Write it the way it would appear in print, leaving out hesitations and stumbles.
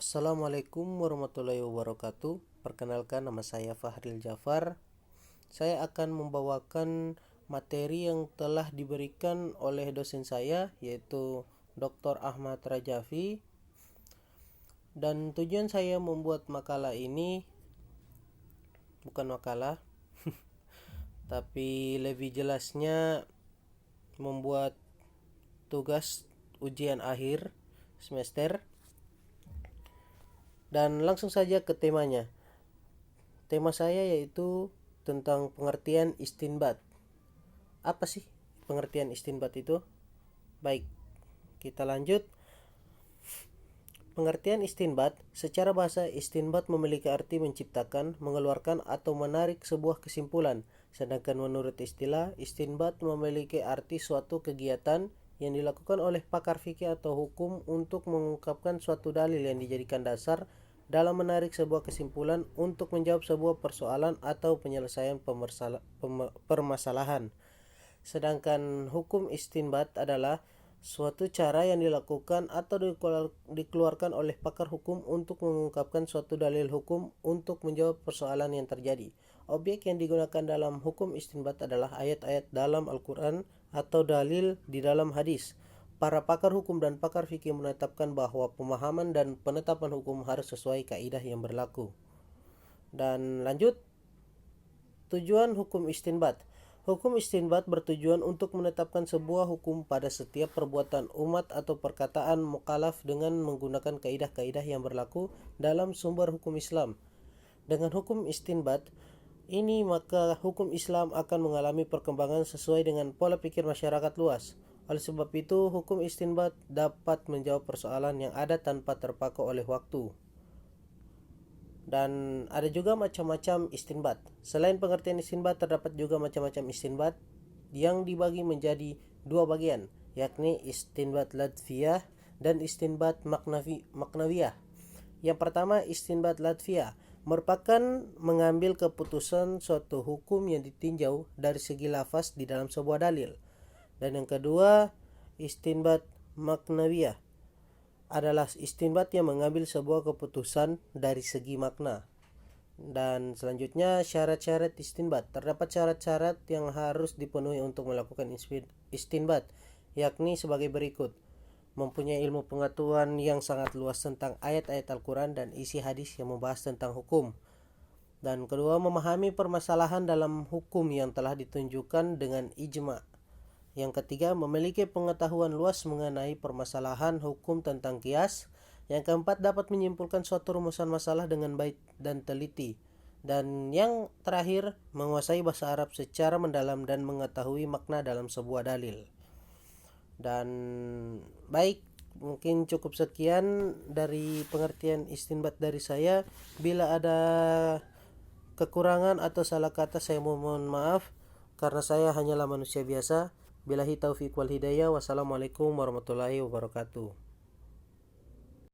Assalamualaikum warahmatullahi wabarakatuh. Perkenalkan, nama saya Fahril Jafar. Saya akan membawakan materi yang telah diberikan oleh dosen saya, yaitu Dr. Ahmad Rajavi. Dan tujuan saya membuat makalah ini bukan makalah, tapi lebih jelasnya membuat tugas ujian akhir semester. Dan langsung saja ke temanya. Tema saya yaitu tentang pengertian istinbat. Apa sih pengertian istinbat itu? Baik, kita lanjut. Pengertian istinbat, secara bahasa istinbat memiliki arti menciptakan, mengeluarkan atau menarik sebuah kesimpulan. Sedangkan menurut istilah, istinbat memiliki arti suatu kegiatan yang dilakukan oleh pakar fikih atau hukum untuk mengungkapkan suatu dalil yang dijadikan dasar dalam menarik sebuah kesimpulan untuk menjawab sebuah persoalan atau penyelesaian permasalahan. Sedangkan hukum istinbat adalah suatu cara yang dilakukan atau dikeluarkan oleh pakar hukum untuk mengungkapkan suatu dalil hukum untuk menjawab persoalan yang terjadi. Objek yang digunakan dalam hukum istinbat adalah ayat-ayat dalam Al-Quran atau dalil di dalam hadis. Para pakar hukum dan pakar fikih menetapkan bahwa pemahaman dan penetapan hukum harus sesuai kaidah yang berlaku. Dan lanjut, tujuan hukum istinbat. Hukum istinbat bertujuan untuk menetapkan sebuah hukum pada setiap perbuatan umat atau perkataan mukallaf dengan menggunakan kaidah-kaidah yang berlaku dalam sumber hukum Islam. Dengan hukum istinbat ini, maka hukum Islam akan mengalami perkembangan sesuai dengan pola pikir masyarakat luas. Oleh sebab itu, hukum istinbat dapat menjawab persoalan yang ada tanpa terpaku oleh waktu. Dan ada juga macam-macam istinbat. Selain pengertian istinbat, terdapat juga macam-macam istinbat yang dibagi menjadi dua bagian, yakni istinbat ladfiyah dan istinbat maknawiyah. Yang pertama, istinbat ladfiyah merupakan mengambil keputusan suatu hukum yang ditinjau dari segi lafaz di dalam sebuah dalil. Dan yang kedua, istinbat maknawiyah adalah istinbat yang mengambil sebuah keputusan dari segi makna. Dan selanjutnya, syarat-syarat istinbat. Terdapat syarat-syarat yang harus dipenuhi untuk melakukan istinbat, yakni sebagai berikut: mempunyai ilmu pengetahuan yang sangat luas tentang ayat-ayat Al-Quran dan isi hadis yang membahas tentang hukum. Dan kedua, memahami permasalahan dalam hukum yang telah ditunjukkan dengan ijma'. Yang ketiga, memiliki pengetahuan luas mengenai permasalahan hukum tentang qiyas. Yang keempat, dapat menyimpulkan suatu rumusan masalah dengan baik dan teliti. Dan yang terakhir, menguasai bahasa Arab secara mendalam dan mengetahui makna dalam sebuah dalil. Dan baik, mungkin cukup sekian dari pengertian istinbat dari saya. Bila ada kekurangan atau salah kata, saya mohon maaf karena saya hanyalah manusia biasa. Billahi taufiq wal hidayah. Wassalamualaikum warahmatullahi wabarakatuh.